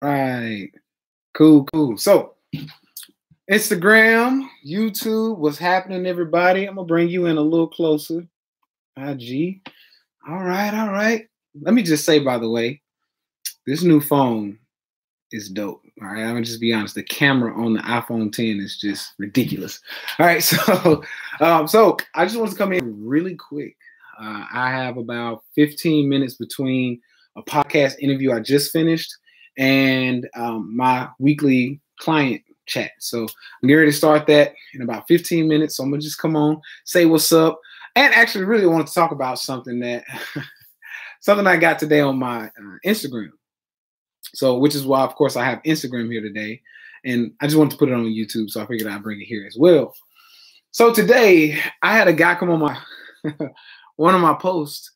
Right. Cool, cool. So, Instagram, YouTube, what's happening, everybody? I'm gonna bring you in a little closer. IG. All right, all right. Let me just say, by the way, this new phone is dope. All right, I'm gonna just be honest. The camera on the iPhone 10 is just ridiculous. All right, so I just want to come in really quick. I have about 15 minutes between a podcast interview I just finished and my weekly client chat. So I'm getting ready to start that in about 15 minutes. So I'm gonna just come on, say what's up, and actually really want to talk about something that something I got today on my Instagram. So, which is why, of course, I have Instagram here today, and I just wanted to put it on YouTube, so I figured I'd bring it here as well. So today, I had a guy come on my one of my posts,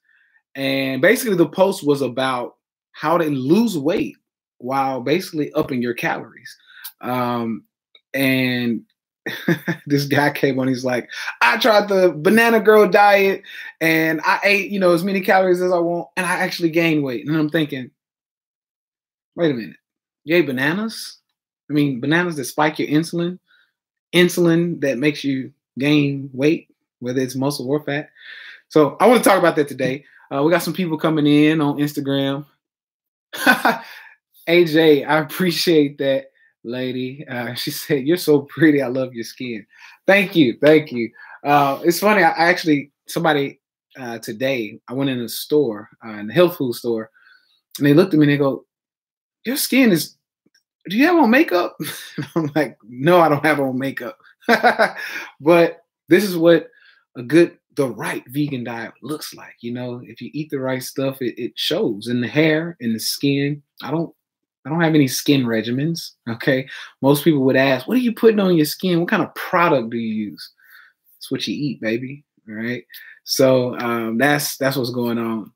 and basically the post was about how to lose weight while basically upping your calories. And this guy came on, he's like, I tried the banana girl diet, and I ate, as many calories as I want, and I actually gained weight. And I'm thinking, wait a minute, you ate bananas? I mean, bananas that spike your insulin that makes you gain weight, whether it's muscle or fat. So I want to talk about that today. We got some people coming in on Instagram. AJ, I appreciate that, lady. She said, you're so pretty. I love your skin. Thank you. Thank you. It's funny. I actually, somebody today, I went in a store, in the health food store, and they looked at me and they go, your skin is, do you have on makeup? I'm like, no, I don't have on makeup. But this is what the right vegan diet looks like. If you eat the right stuff, it shows in the hair, in the skin. I don't have any skin regimens. Okay. Most people would ask, what are you putting on your skin? What kind of product do you use? It's what you eat, baby. All right. So that's what's going on.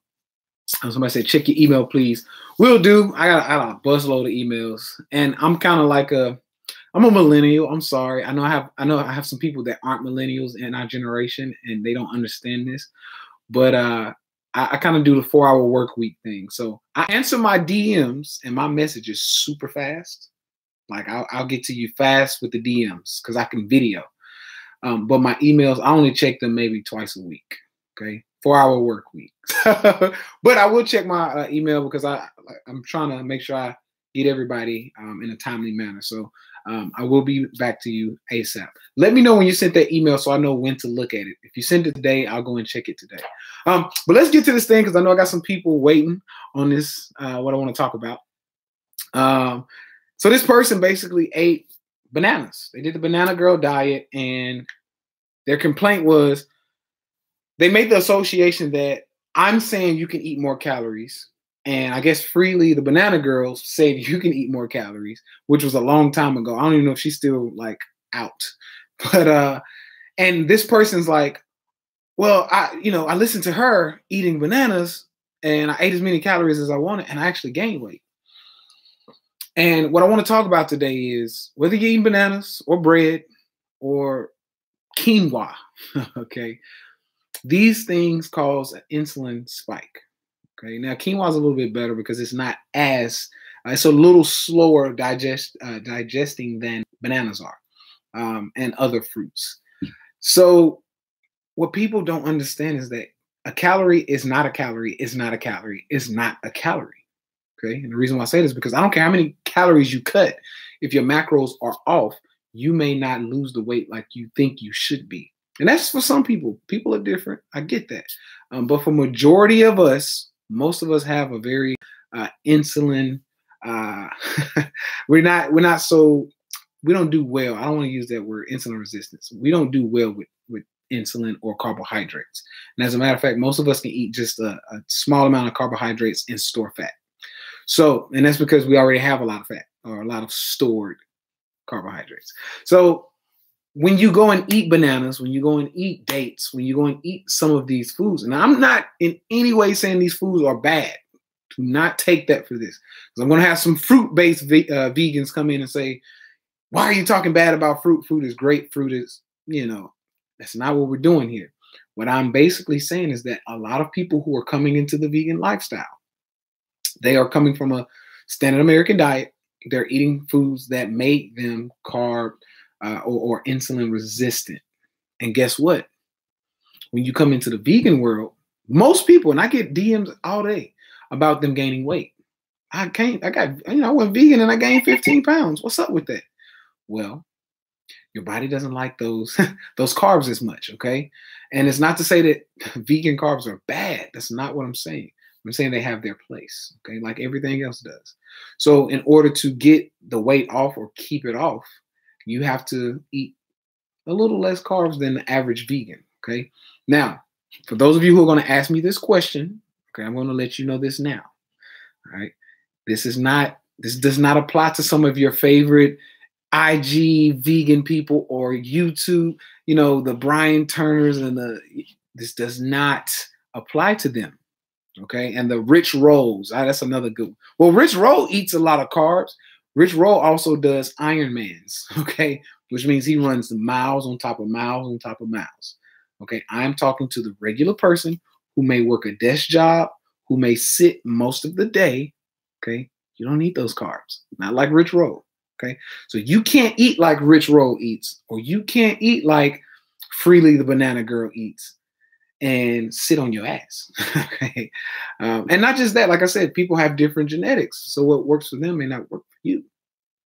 Somebody said, check your email, please. Will do. I got a busload of emails, and I'm kind of like I'm a millennial. I'm sorry. I know I have some people that aren't millennials in our generation, and they don't understand this. But I kind of do the 4-hour work week thing. So I answer my DMs and my messages super fast. Like I'll get to you fast with the DMs because I can video. But my emails, I only check them maybe twice a week. Okay. 4-hour work week. But I will check my email because I'm trying to make sure I get everybody in a timely manner. So I will be back to you ASAP. Let me know when you sent that email so I know when to look at it. If you send it today, I'll go and check it today. But let's get to this thing because I know I got some people waiting on this, what I want to talk about. So this person basically ate bananas. They did the banana girl diet, and their complaint was, they made the association that I'm saying you can eat more calories. And I guess freely the banana girls said you can eat more calories, which was a long time ago. I don't even know if she's still like out. But and this person's like, well, I listened to her eating bananas and I ate as many calories as I wanted and I actually gained weight. And what I want to talk about today is whether you're eating bananas or bread or quinoa, okay? These things cause an insulin spike. Okay, now quinoa is a little bit better because it's not as it's a little slower digesting than bananas are, and other fruits. So what people don't understand is that a calorie is not a calorie. Is not a calorie. Is not a calorie. Okay, and the reason why I say this is because I don't care how many calories you cut. If your macros are off, you may not lose the weight like you think you should be. And that's for some people. People are different. I get that. But for majority of us, most of us have a very insulin. We don't do well. I don't want to use that word, insulin resistance. We don't do well with insulin or carbohydrates. And as a matter of fact, most of us can eat just a small amount of carbohydrates and store fat. So, and that's because we already have a lot of fat or a lot of stored carbohydrates. So when you go and eat bananas, when you go and eat dates, when you go and eat some of these foods, and I'm not in any way saying these foods are bad. Do not take that for this. Because I'm going to have some fruit-based vegans come in and say, why are you talking bad about fruit? Fruit is great. Fruit is, that's not what we're doing here. What I'm basically saying is that a lot of people who are coming into the vegan lifestyle, they are coming from a standard American diet. they're eating foods that make them carb or insulin resistant. And guess what? When you come into the vegan world, most people, and I get DMs all day about them gaining weight. I went vegan and I gained 15 pounds. What's up with that? Well, your body doesn't like those those carbs as much, okay? And it's not to say that vegan carbs are bad. That's not what I'm saying. I'm saying they have their place, okay? Like everything else does. So in order to get the weight off or keep it off, you have to eat a little less carbs than the average vegan, okay? Now, for those of you who are going to ask me this question, okay, I'm going to let you know this now, all right? This does not apply to some of your favorite IG vegan people or YouTube, the Brian Turners this does not apply to them. Okay. And the Rich Rolls, that's another good one. Well, Rich Roll eats a lot of carbs. Rich Roll also does Ironmans. Okay. Which means he runs miles on top of miles on top of miles. Okay. I'm talking to the regular person who may work a desk job, who may sit most of the day. Okay. You don't need those carbs. Not like Rich Roll. Okay. So you can't eat like Rich Roll eats, or you can't eat like Freely the Banana Girl eats and sit on your ass. Okay. And not just that, like I said, people have different genetics. So what works for them may not work for you.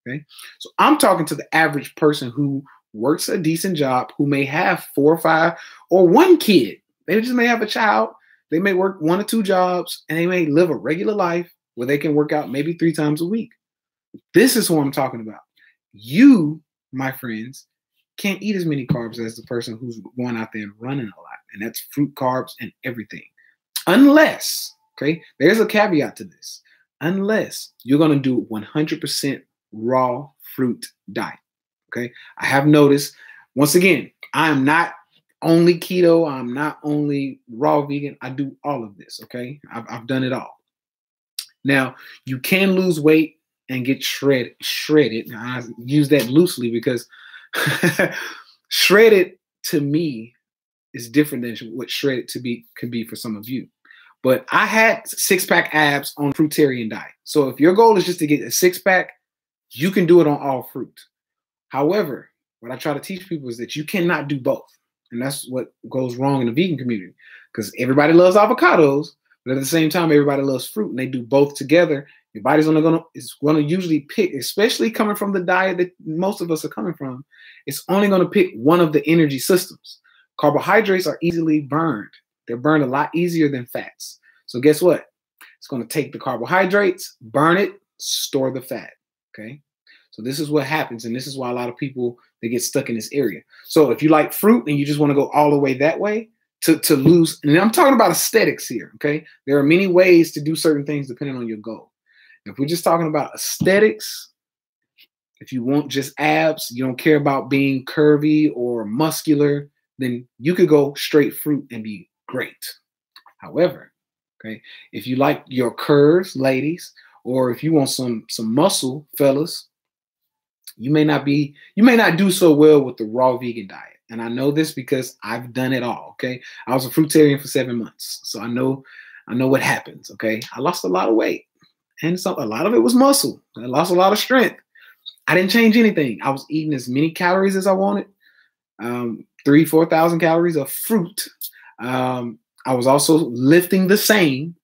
Okay. So I'm talking to the average person who works a decent job, who may have 4 or 5 or 1 kid. They just may have a child. They may work 1 or 2 jobs, and they may live a regular life where they can work out maybe 3 times a week. This is what I'm talking about. You, my friends, can't eat as many carbs as the person who's going out there and running a lot. And that's fruit, carbs, and everything. Unless, okay, there's a caveat to this. Unless you're going to do 100% raw fruit diet. Okay. I have noticed, once again, I am not only keto. I'm not only raw vegan. I do all of this. Okay. I've done it all. Now, you can lose weight and get shredded. Now, I use that loosely because shredded to me is different than what shredded could be for some of you. But I had 6-pack abs on fruitarian diet. So if your goal is just to get a 6-pack, you can do it on all fruit. However, what I try to teach people is that you cannot do both. And that's what goes wrong in the vegan community, because everybody loves avocados, but at the same time, everybody loves fruit, and they do both together. Your body's is going to usually pick, especially coming from the diet that most of us are coming from, it's only going to pick one of the energy systems. Carbohydrates are easily burned. They're burned a lot easier than fats. So guess what? It's going to take the carbohydrates, burn it, store the fat. Okay. So this is what happens. And this is why a lot of people, they get stuck in this area. So if you like fruit and you just want to go all the way that way to lose, and I'm talking about aesthetics here. Okay. There are many ways to do certain things depending on your goal. If we're just talking about aesthetics, if you want just abs, you don't care about being curvy or muscular, then you could go straight fruit and be great. However, okay, if you like your curves, ladies, or if you want some muscle, fellas, you may not do so well with the raw vegan diet. And I know this because I've done it all. Okay. I was a fruitarian for 7 months. So I know what happens. Okay. I lost a lot of weight, and a lot of it was muscle. I lost a lot of strength. I didn't change anything. I was eating as many calories as I wanted. 3,000-4,000 calories of fruit. I was also lifting the same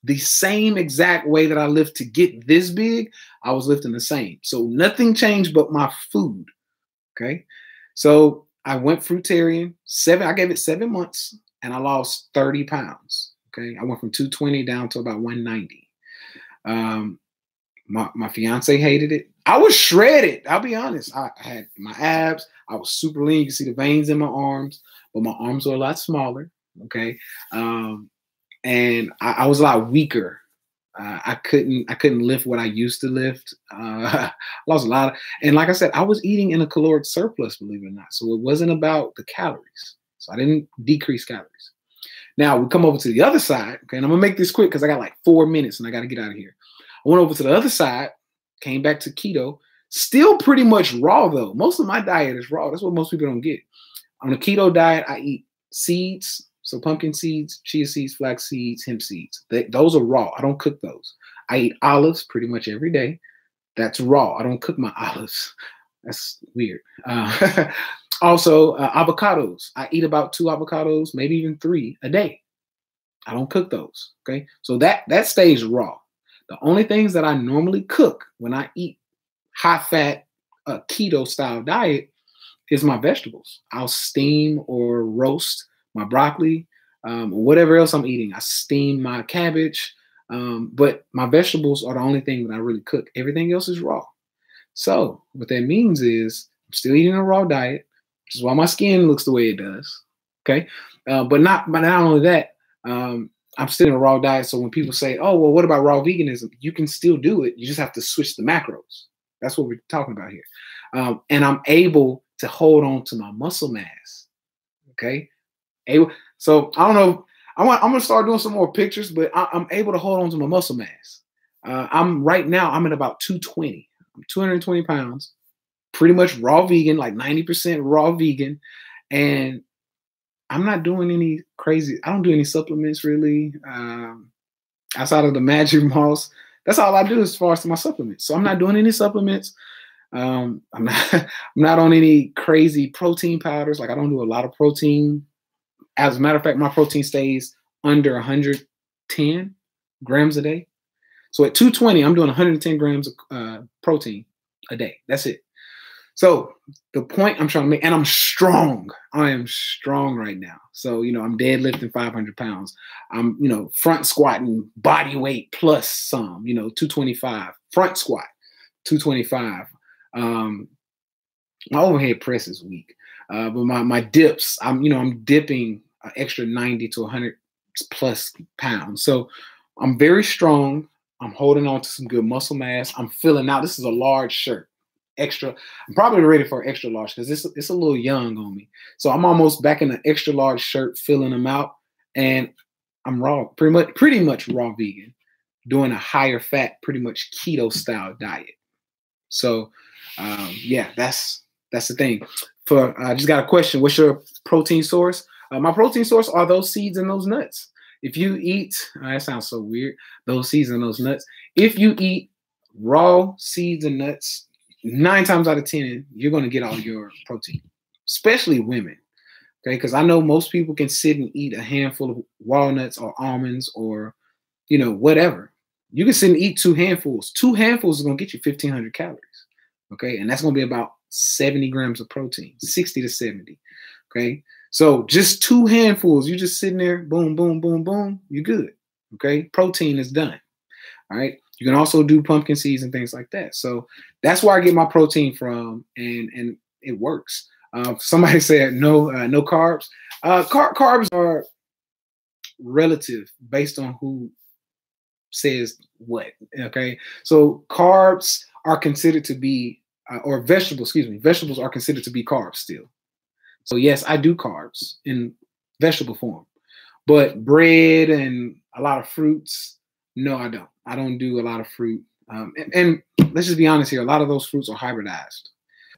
exact way that I lift to get this big. I was lifting the same. So nothing changed but my food. Okay. So I went fruitarian. I gave it 7 months and I lost 30 pounds. Okay. I went from 220 down to about 190. My fiance hated it. I was shredded. I'll be honest. I had my abs. I was super lean. You can see the veins in my arms, but my arms were a lot smaller. Okay. And I was a lot weaker. I couldn't lift what I used to lift. I lost a lot. And like I said, I was eating in a caloric surplus, believe it or not. So it wasn't about the calories. So I didn't decrease calories. Now we come over to the other side. Okay. And I'm going to make this quick because I got like 4 minutes and I got to get out of here. I went over to the other side, came back to keto, still pretty much raw though. Most of my diet is raw. That's what most people don't get. On a keto diet, I eat seeds. So pumpkin seeds, chia seeds, flax seeds, hemp seeds. Those are raw. I don't cook those. I eat olives pretty much every day. That's raw. I don't cook my olives. That's weird. Also, avocados. I eat about 2 avocados, maybe even 3 a day. I don't cook those. Okay, so that stays raw. The only things that I normally cook when I eat high fat keto style diet is my vegetables. I'll steam or roast my broccoli, or whatever else I'm eating. I steam my cabbage, but my vegetables are the only thing that I really cook. Everything else is raw. So what that means is I'm still eating a raw diet, which is why my skin looks the way it does. Okay, but not only that. I'm still in a raw diet. So when people say, oh, well, what about raw veganism? You can still do it. You just have to switch the macros. That's what we're talking about here. And I'm able to hold on to my muscle mass. Okay. So I don't know. I'm going to start doing some more pictures, but I'm able to hold on to my muscle mass. Right now, I'm at about 220. I'm 220 pounds, pretty much raw vegan, like 90% raw vegan. And I'm not doing any crazy. I don't do any supplements really. Outside of the magic moss, that's all I do as far as my supplements. So I'm not doing any supplements. I'm not on any crazy protein powders. Like I don't do a lot of protein. As a matter of fact, my protein stays under 110 grams a day. So at 220, I'm doing 110 grams of protein a day. That's it. So the point I'm trying to make, and I'm strong. I am strong right now. So, I'm deadlifting 500 pounds. I'm, front squatting body weight plus some, 225. Front squat, 225. My overhead press is weak. But my dips, I'm dipping an extra 90 to 100 plus pounds. So I'm very strong. I'm holding on to some good muscle mass. I'm filling out. This is a large shirt. Extra. I'm probably ready for extra large because it's a little young on me. So I'm almost back in an extra large shirt, filling them out, and I'm raw, pretty much raw vegan, doing a higher fat, pretty much keto style diet. So yeah, that's the thing. I just got a question. What's your protein source? My protein source are those seeds and those nuts. If you eat, that sounds so weird, those seeds and those nuts. If you eat raw seeds and nuts, 9 times out of 10, you're going to get all your protein, especially women. Okay. Because I know most people can sit and eat a handful of walnuts or almonds or, whatever. You can sit and eat 2 handfuls. 2 handfuls is going to get you 1,500 calories. Okay. And that's going to be about 70 grams of protein, 60 to 70. Okay. So just 2 handfuls, you're just sitting there, boom, boom, boom, boom, you're good. Okay. Protein is done. All right. You can also do pumpkin seeds and things like that. So that's where I get my protein from, and it works. Somebody said no carbs. Carbs are relative based on who says what. Okay, so carbs are considered to be, or vegetables are considered to be carbs still. So yes, I do carbs in vegetable form, but bread and a lot of fruits, no, I don't. I don't do a lot of fruit. And let's just be honest here. A lot of those fruits are hybridized.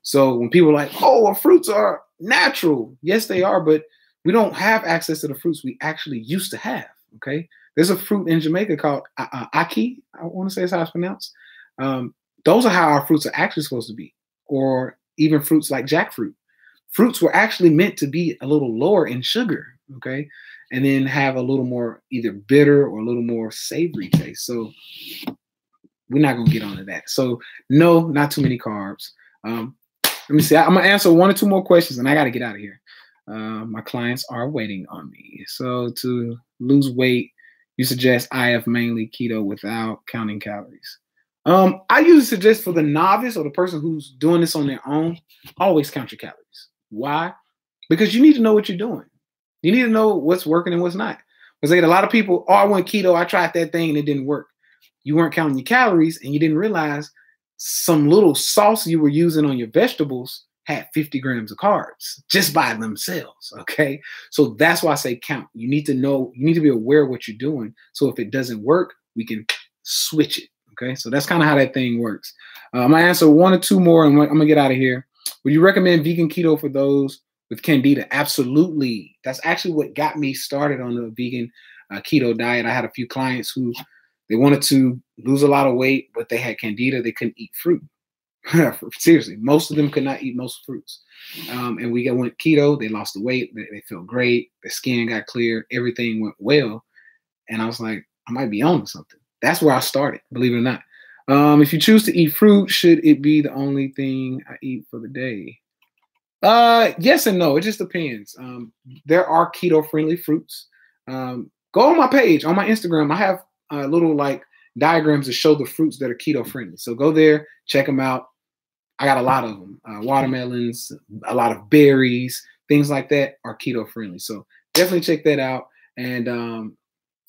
So when people are like, oh, well, fruits are natural. Yes, they are, but we don't have access to the fruits we actually used to have. Okay. There's a fruit in Jamaica called ackee. I want to say that's how it's pronounced. Those are how our fruits are actually supposed to be. Or even fruits like jackfruit. Fruits were actually meant to be a little lower in sugar. Okay. And then have a little more either bitter or a little more savory taste. So we're not going to get onto that. So no, not too many carbs. Let me see. I'm going to answer 1 or 2 more questions and I got to get out of here. My clients are waiting on me. So to lose weight, you suggest IF mainly keto without counting calories. I usually suggest for the novice or the person who's doing this on their own, always count your calories. Why? Because you need to know what you're doing. You need to know what's working and what's not. Because a lot of people, oh, I went keto, I tried that thing and it didn't work. You weren't counting your calories and you didn't realize some little sauce you were using on your vegetables had 50 grams of carbs just by themselves. Okay. So that's why I say count. You need to know, you need to be aware of what you're doing. So if it doesn't work, we can switch it. Okay. So that's kind of how that thing works. I'm going to answer 1 or 2 more and I'm going to get out of here. Would you recommend vegan keto for those with candida? Absolutely. That's actually what got me started on the vegan keto diet. I had a few clients who They wanted to lose a lot of weight, but they had candida. They couldn't eat fruit. Seriously, most of them could not eat most fruits. And we went keto. They lost the weight. They felt great. Their skin got clear. Everything went well. And I was like, I might be on to something. That's where I started, believe it or not. If you choose to eat fruit, should it be the only thing I eat for the day? Yes and no. It just depends. There are keto-friendly fruits. Go on my page, on my Instagram. I have little like diagrams to show the fruits that are keto-friendly. So go there, check them out. I got a lot of them. Watermelons, a lot of berries, things like that are keto-friendly. So definitely check that out. And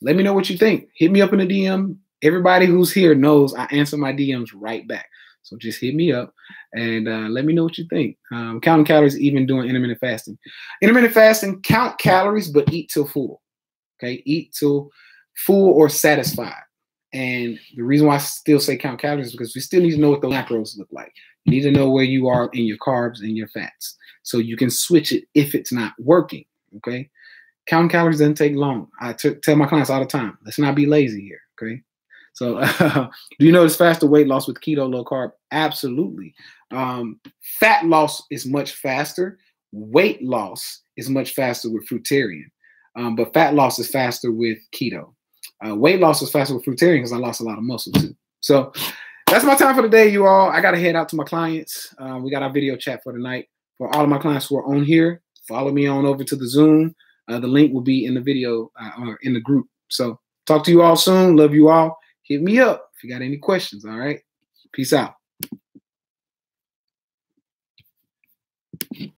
let me know what you think. Hit me up in the DM. Everybody who's here knows I answer my DMs right back. So just hit me up and let me know what you think. Counting calories, even doing intermittent fasting. Intermittent fasting, count calories, but eat till full. Okay, eat till full or satisfied. And the reason why I still say count calories is because we still need to know what the macros look like. You need to know where you are in your carbs and your fats, so you can switch it if it's not working. Okay, counting calories doesn't take long. I tell my clients all the time, let's not be lazy here. Okay. So do you notice faster weight loss with keto, low carb? Absolutely. Fat loss is much faster. Weight loss is much faster with fruitarian. But fat loss is faster with keto. Weight loss is faster with fruitarian because I lost a lot of muscle too. So that's my time for the day, you all. I got to head out to my clients. We got our video chat for tonight. For all of my clients who are on here, follow me on over to the Zoom. The link will be in the video or in the group. So talk to you all soon. Love you all. Hit me up if you got any questions. All right. Peace out.